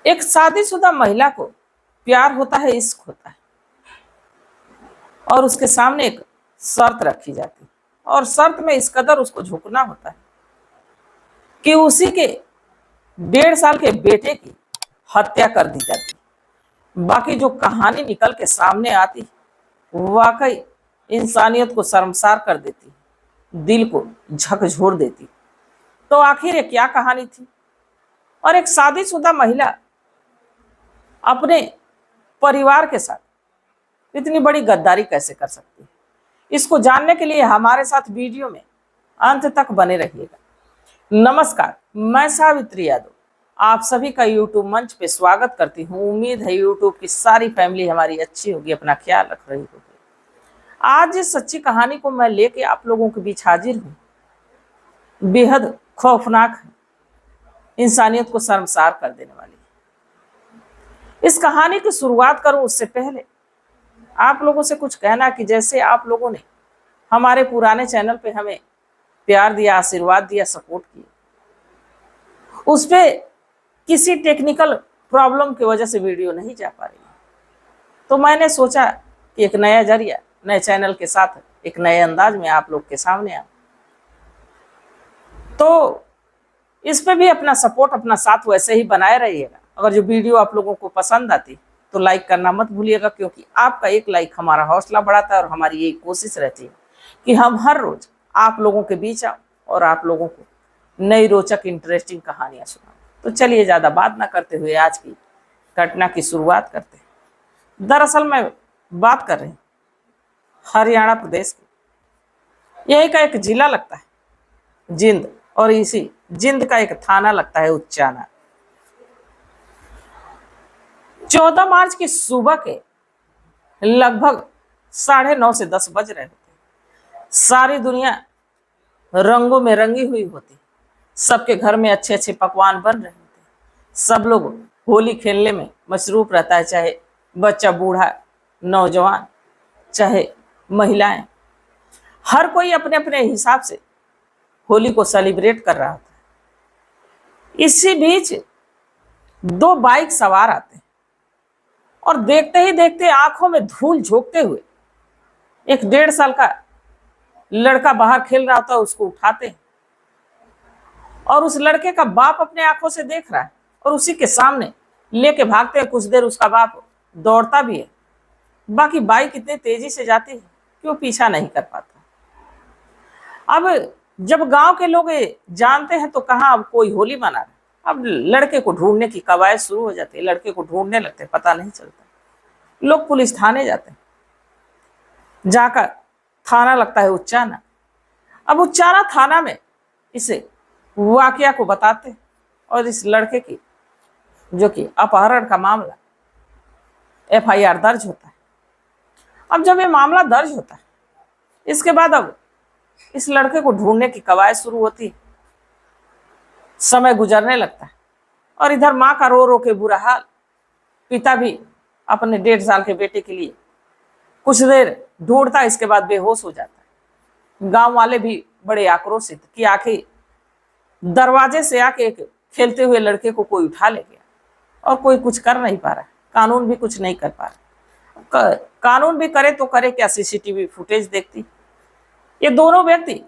एक शादीशुदा महिला को प्यार होता है, इश्क होता है, और उसके सामने एक शर्त रखी जाती है, और शर्त में इस कदर उसको झुकना होता है कि उसी के 1.5 साल के बेटे की हत्या कर दी जाती। बाकी जो कहानी निकल के सामने आती वाकई इंसानियत को शर्मसार कर देती, दिल को झकझोर देती। तो आखिर ये क्या कहानी थी, और एक शादीशुदा महिला अपने परिवार के साथ इतनी बड़ी गद्दारी कैसे कर सकती है? इसको जानने के लिए हमारे साथ वीडियो में अंत तक बने रहिएगा। नमस्कार, मैं सावित्री यादव आप सभी का यूट्यूब मंच पे स्वागत करती हूँ। उम्मीद है यूट्यूब की सारी फैमिली हमारी अच्छी होगी, अपना ख्याल रख रही होगी। आज इस सच्ची कहानी को मैं लेके आप लोगों के बीच हाजिर हूँ। बेहद खौफनाक है, इंसानियत को शर्मसार कर देने वाली। इस कहानी की शुरुआत करूं उससे पहले आप लोगों से कुछ कहना कि जैसे आप लोगों ने हमारे पुराने चैनल पे हमें प्यार दिया, आशीर्वाद दिया, सपोर्ट किया, उस पे किसी टेक्निकल प्रॉब्लम की वजह से वीडियो नहीं जा पा रही, तो मैंने सोचा कि एक नया जरिया, नए चैनल के साथ एक नए अंदाज में आप लोग के सामने आऊं। तो इस पे भी अपना सपोर्ट, अपना साथ वैसे ही बनाए रहिएगा। अगर जो वीडियो आप लोगों को पसंद आती तो लाइक करना मत भूलिएगा, क्योंकि आपका एक लाइक हमारा हौसला बढ़ाता है और हमारी यही कोशिश रहती है कि हम हर रोज आप लोगों के बीच आए और आप लोगों को नई रोचक इंटरेस्टिंग कहानियां सुनाऊं। तो चलिए ज़्यादा बात ना करते हुए आज की घटना की शुरुआत करते हैं। दरअसल मैं बात कर रही हूँ हरियाणा प्रदेश की। यही का एक जिला लगता है जिंद, और इसी जिंद का एक थाना लगता है उचाना। 14 मार्च की सुबह के लगभग 9:30 से 10 बज रहे होते। सारी दुनिया रंगों में रंगी हुई होती, सबके घर में अच्छे अच्छे पकवान बन रहे होते, सब लोग होली खेलने में मशरूफ रहता है, चाहे बच्चा, बूढ़ा, नौजवान, चाहे महिलाएं, हर कोई अपने अपने हिसाब से होली को सेलिब्रेट कर रहा था। इसी बीच 2 बाइक सवार आते हैं और देखते ही देखते आंखों में धूल झोंकते हुए एक 1.5 साल का लड़का बाहर खेल रहा होता है, उसको उठाते हैं, और उस लड़के का बाप अपने आंखों से देख रहा है और उसी के सामने लेके भागते हैं। कुछ देर उसका बाप दौड़ता भी है, बाकी बाइक इतनी तेजी से जाती है कि वो पीछा नहीं कर पाता। अब जब गांव के लोग जानते हैं तो कहाँ अब कोई होली मना रहे, अब लड़के को ढूंढने की कवायद शुरू हो जाती है। लड़के को ढूंढने लगते हैं, पता नहीं चलता। लोग पुलिस थाने जाते हैं, जाकर थाना लगता है उचाना। अब उचाना थाना में इसे वाकया को बताते हैं और इस लड़के की, जो कि अपहरण का मामला, FIR दर्ज होता है। अब जब ये मामला दर्ज होता है, इसके बाद अब इस लड़के को ढूंढने की कवायद शुरू होती है। समय गुजरने लगता है और इधर माँ का रो रो के बुरा हाल, पिता भी अपने 1.5 साल के बेटे के लिए कुछ देर ढूंढता है, इसके बाद बेहोश हो जाता है। गांव वाले भी बड़े आक्रोशित कि आखिर दरवाजे से आके एक खेलते हुए लड़के को कोई उठा ले गया और कोई कुछ कर नहीं पा रहा है, कानून भी कुछ नहीं कर पा रहा। कानून भी करे तो करे क्या, CCTV फुटेज देखती। ये दोनों व्यक्ति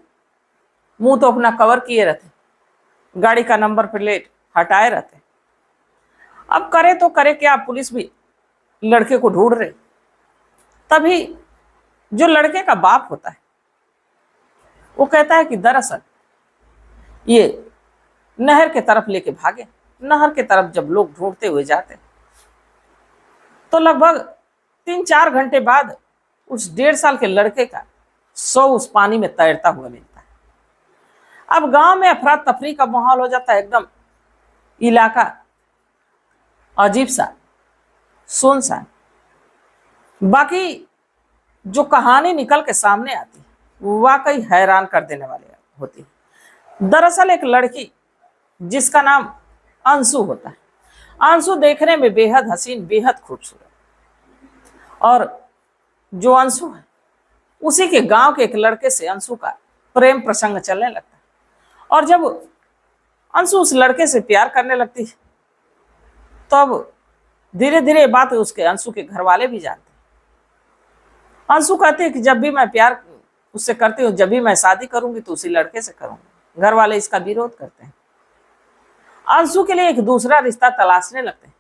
मुंह तो अपना कवर किए रहते, गाड़ी का नंबर प्लेट हटाए रहते। अब करे तो करे क्या, पुलिस भी लड़के को ढूंढ रही। तभी जो लड़के का बाप होता है वो कहता है कि दरअसल ये नहर के तरफ लेके भागे। नहर के तरफ जब लोग ढूंढते हुए जाते तो लगभग 3-4 घंटे बाद उस 1.5 साल के लड़के का शव उस पानी में तैरता हुआ मिलता है। अब गांव में अफरा तफरी का माहौल हो जाता है, एकदम इलाका अजीब सा, सुनसान। बाकी जो कहानी निकल के सामने आती है वाकई हैरान कर देने वाली होती है। दरअसल एक लड़की जिसका नाम अंशु होता है, अंशु देखने में बेहद हसीन, बेहद खूबसूरत, और जो अंशु है उसी के गांव के एक लड़के से अंशु का प्रेम प्रसंग चलने लगता है। और जब अंशु उस लड़के से प्यार करने लगती है तो अब धीरे धीरे बात उसके अंशु के घर वाले भी जानते हैं। अंशु कहते हैं कि जब भी मैं प्यार उससे करती हूँ, जब भी मैं शादी करूंगी तो उसी लड़के से करूंगी। घर वाले इसका विरोध करते हैं। अंशु के लिए एक दूसरा रिश्ता तलाशने लगते हैं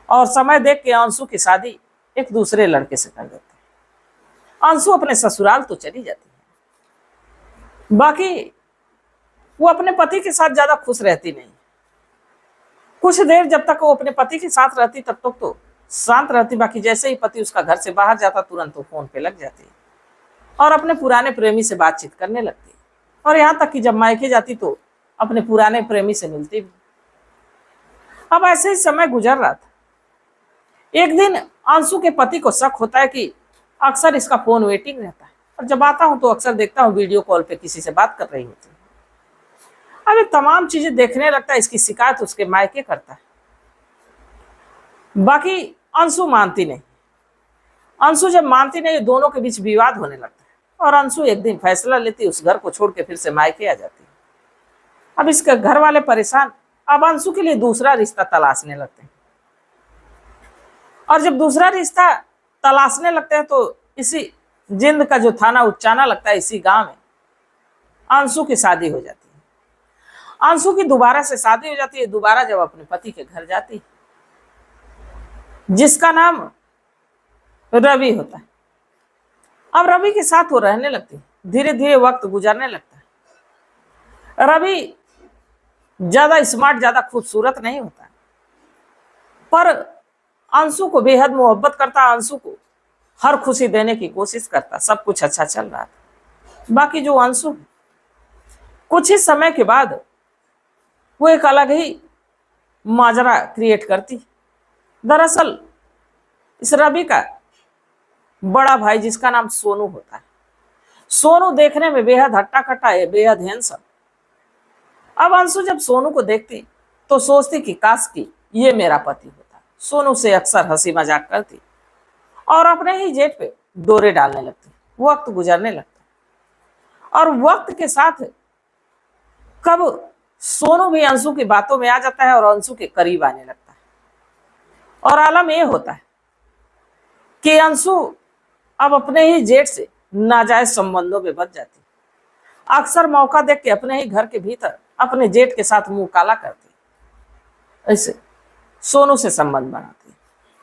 और समय देख के अंशु की शादी एक दूसरे लड़के से कर देते हैं। अंशु अपने ससुराल तो चली जाती है, बाकी वो अपने पति के साथ ज्यादा खुश रहती नहीं। कुछ देर जब तक वो अपने पति के साथ रहती तब तक तो शांत रहती, बाकी जैसे ही पति उसका घर से बाहर जाता तुरंत वो फोन पे लग जाती और अपने पुराने प्रेमी से बातचीत करने लगती। और यहाँ तक कि जब मायके जाती तो अपने पुराने प्रेमी से मिलती भी। अब ऐसे ही समय गुजर रहा था। एक दिन अंशु के पति को शक होता है कि अक्सर इसका फोन वेटिंग रहता है और जब आता हूं तो अक्सर देखता हूं वीडियो कॉल पे किसी से बात कर रही होती है। अब ये तमाम चीजें देखने लगता है। इसकी शिकायत उसके मायके करता है, बाकी अंशु मानती नहीं। अंशु जब मानती नहीं, दोनों के बीच विवाद होने लगता है और अंशु एक दिन फैसला लेती, उस घर को छोड़ के फिर से मायके आ जाती है। अब इसके घर वाले परेशान, अब अंशु के लिए दूसरा रिश्ता तलाशने लगते हैं और जब दूसरा रिश्ता तलाशने लगते हैं तो इसी जिंद का जो थाना उच्चाना लगता है, इसी गांव में अंशु की शादी हो जाती है। अंशु की दोबारा से शादी हो जाती है, दोबारा जब अपने पति के घर जाती है, जिसका नाम रवि होता है। अब रवि के साथ वो रहने लगती है। धीरे धीरे वक्त गुजरने लगता है। रवि ज्यादा स्मार्ट, ज्यादा खूबसूरत नहीं होता, पर अंशु को बेहद मोहब्बत करता, अंशु को हर खुशी देने की कोशिश करता। सब कुछ अच्छा चल रहा था। बाकी जो अंशु कुछ ही समय के बाद वो एक अलग ही माजरा क्रिएट करती। दरअसल इस रवि का बड़ा भाई, जिसका नाम सोनू होता है, सोनू देखने में बेहद हट्टा कट्टा है, बेहद हैंडसम। अब अंशु जब सोनू को देखती तो सोचती कि काश कि ये मेरा पति होता। सोनू से अक्सर हंसी मजाक करती और अपने ही जेठ पे डोरे डालने लगती। वक्त गुजरने लगता और वक्त के साथ कब सोनू भी अंशु की बातों में आ जाता है और अंशु के करीब आने लगता है। और आलम यह होता है कि अंशु अब अपने ही जेठ से नाजायज संबंधों में बच जाती। अक्सर मौका देख के अपने ही घर के भीतर अपने जेठ के साथ मुंह काला करती, ऐसे सोनू से संबंध बनाती।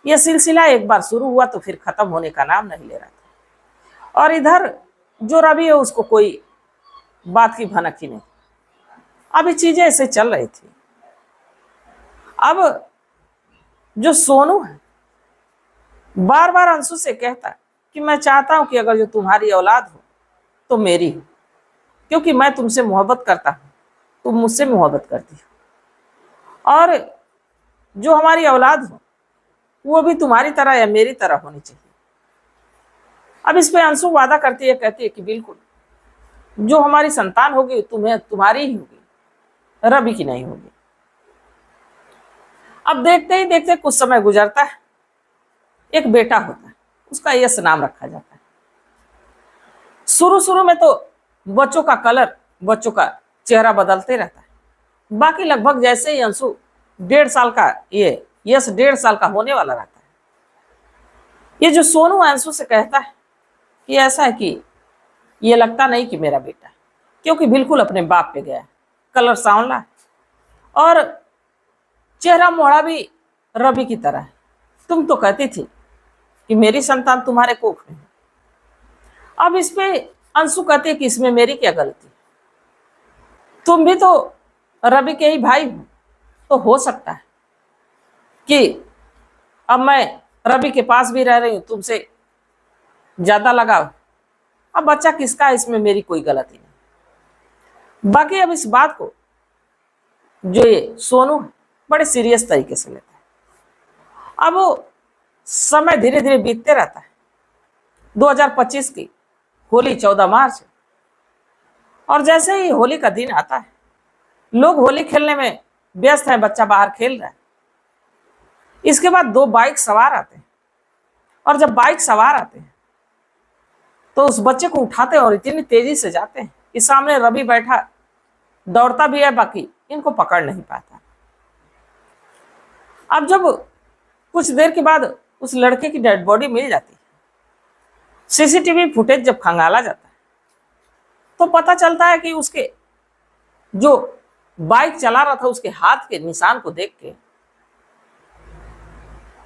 यह सिलसिला एक बार शुरू हुआ तो फिर खत्म होने का नाम नहीं ले रहा था। और इधर जो रवि है उसको कोई बात की भनक ही नहीं। अभी चीजें ऐसे चल रही थी। अब जो सोनू है बार बार अंशु से कहता कि मैं चाहता हूं कि अगर जो तुम्हारी औलाद हो तो मेरी हो, क्योंकि मैं तुमसे मोहब्बत करता हूं, तुम मुझसे मोहब्बत करती हो, और जो हमारी औलाद हो वो भी तुम्हारी तरह या मेरी तरह होनी चाहिए। अब इस पे अंशु वादा करती है, कहती है कि बिल्कुल जो हमारी संतान होगी तुम्हें तुम्हारी ही होगी, रवि की नहीं होगी। अब देखते ही देखते कुछ समय गुजरता है। एक बेटा होता है, उसका यश नाम रखा जाता है। शुरू शुरू में तो बच्चों का कलर, बच्चों का चेहरा बदलते रहता है। बाकी लगभग जैसे ही अंशु 1.5 साल का, ये यश 1.5 साल का होने वाला रहता है, ये जो सोनू अंशु से कहता है कि ऐसा है कि ये लगता नहीं कि मेरा बेटा है, क्योंकि बिल्कुल अपने बाप पे गया है। कलर सांवला है और चेहरा मोड़ा भी रवि की तरह है। तुम तो कहती थी कि मेरी संतान तुम्हारे कोख में है। अब इस पे अंशु कहते कि इसमें मेरी क्या गलती, तुम भी तो रवि के ही भाई हो, तो हो सकता है कि अब मैं रवि के पास भी रह रही हूं, तुमसे ज्यादा लगाव। अब बच्चा किसका है, इसमें मेरी कोई गलती नहीं। बाकी अब इस बात को जो ये सोनू है बड़े सीरियस तरीके से लेता है। अब वो समय धीरे धीरे बीतते रहता है। 2025 की होली 14 मार्च, और जैसे ही होली का दिन आता है, लोग होली खेलने में व्यस्त हैं, बच्चा बाहर खेल रहा है। इसके बाद 2 बाइक सवार आते हैं, और जब बाइक सवार आते हैं तो उस बच्चे को उठाते हैं और इतनी तेजी से जाते हैं कि सामने रवि बैठा दौड़ता भी है, बाकी इनको पकड़ नहीं पाता। अब जब कुछ देर के बाद उस लड़के की डेड बॉडी मिल जाती है, सीसीटीवी फुटेज जब खंगाला जाता है तो पता चलता है कि उसके जो बाइक चला रहा था उसके हाथ के निशान को देख के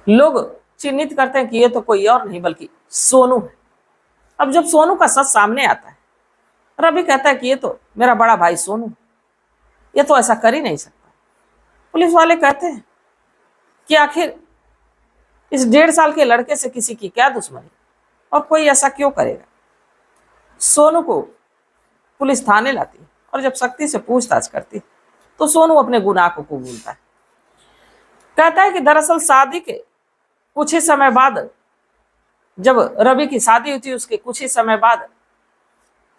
लोग चिन्हित करते हैं कि ये तो कोई और नहीं बल्कि सोनू है। अब जब सोनू का सच सामने आता है, रवि कहता है कि ये तो मेरा बड़ा भाई सोनू, ये तो ऐसा कर ही नहीं सकता। पुलिस वाले कहते हैं कि आखिर इस 1.5 साल के लड़के से किसी की क्या दुश्मनी और कोई ऐसा क्यों करेगा। सोनू को पुलिस थाने लाती है और जब सख्ती से पूछताछ करती तो सोनू अपने गुनाह को कबूलता है। कहता है कि दरअसल शादी के कुछ ही समय बाद, जब रवि की शादी हुई थी उसके कुछ ही समय बाद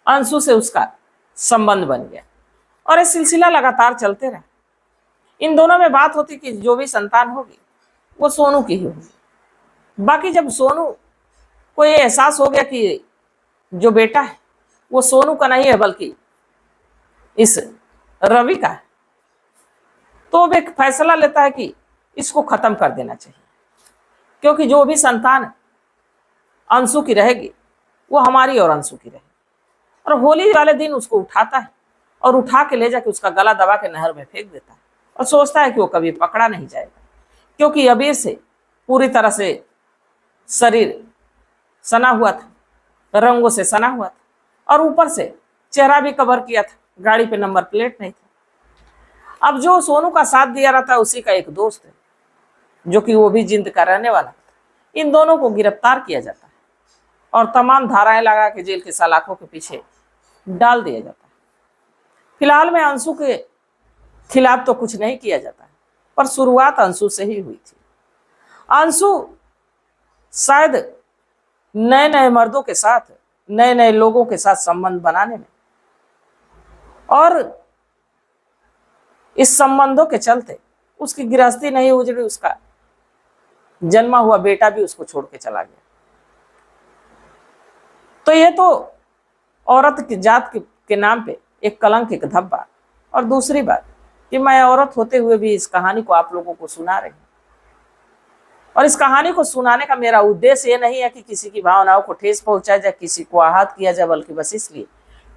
अंशु से उसका संबंध बन गया और ये सिलसिला लगातार चलते रहा। इन दोनों में बात होती कि जो भी संतान होगी वो सोनू की ही होगी। बाकी जब सोनू को ये एहसास हो गया कि जो बेटा है वो सोनू का नहीं है बल्कि इस रवि का है, तो वो एक फैसला लेता है कि इसको खत्म कर देना चाहिए, क्योंकि जो भी संतान अंशु की रहेगी वो हमारी और अंशु की रहेगी। और होली वाले दिन उसको उठाता है और उठा के ले जाके उसका गला दबा के नहर में फेंक देता है और सोचता है कि वो कभी पकड़ा नहीं जाएगा, क्योंकि अबीर से पूरी तरह से शरीर सना हुआ था, रंगों से सना हुआ था और ऊपर से चेहरा भी कवर किया था, गाड़ी पे नंबर प्लेट नहीं था। अब जो सोनू का साथ दिया रहा था उसी का एक दोस्त है जो कि वो भी जिंद का रहने वाला था। इन दोनों को गिरफ्तार किया जाता है और तमाम धाराएं लगा के जेल के सलाखों के पीछे डाल दिया जाता है। फिलहाल में अंशु के खिलाफ तो कुछ नहीं किया जाता है, पर शुरुआत अंशु से ही हुई थी। अंशु शायद नए नए मर्दों के साथ, नए नए लोगों के साथ संबंध बनाने में और इस संबंधों के चलते उसकी गृहस्थी नहीं उजड़ी, उसका जन्मा हुआ बेटा भी उसको छोड़ के चला गया। तो ये तो औरत की जात के नाम पे एक कलंक, एक धब्बा। और दूसरी बात कि मैं औरत होते हुए भी इस कहानी को आप लोगों को सुना रही हूं, और इस कहानी को सुनाने का मेरा उद्देश्य ये नहीं है कि किसी की भावनाओं को ठेस पहुंचाया जाए, किसी को आहत किया जाए, बल्कि बस इसलिए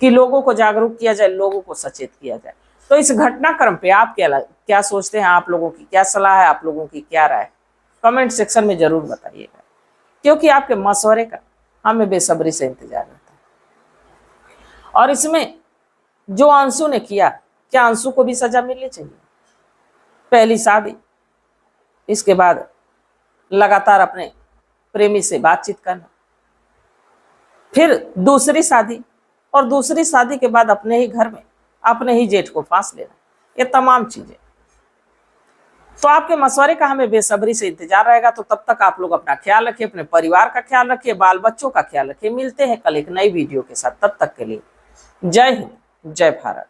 कि लोगों को जागरूक किया जाए, लोगों को सचेत किया जाए। तो इस घटनाक्रम पे आप क्या सोचते हैं, आप लोगों की क्या सलाह है, आप लोगों की क्या राय है, कमेंट सेक्शन में जरूर बताइएगा, क्योंकि आपके मशवरे का हमें बेसब्री से इंतजार रहता है। और इसमें जो अंशु ने किया, क्या अंशु को भी सजा मिलनी चाहिए? पहली शादी, इसके बाद लगातार अपने प्रेमी से बातचीत करना, फिर दूसरी शादी, और दूसरी शादी के बाद अपने ही घर में अपने ही जेठ को फांस लेना, ये तमाम चीजें। तो आपके मशवरे का हमें बेसब्री से इंतजार रहेगा। तो तब तक आप लोग अपना ख्याल रखिए, अपने परिवार का ख्याल रखिए, बाल बच्चों का ख्याल रखिए। मिलते हैं कल एक नई वीडियो के साथ, तब तक के लिए जय हिंद, जय भारत।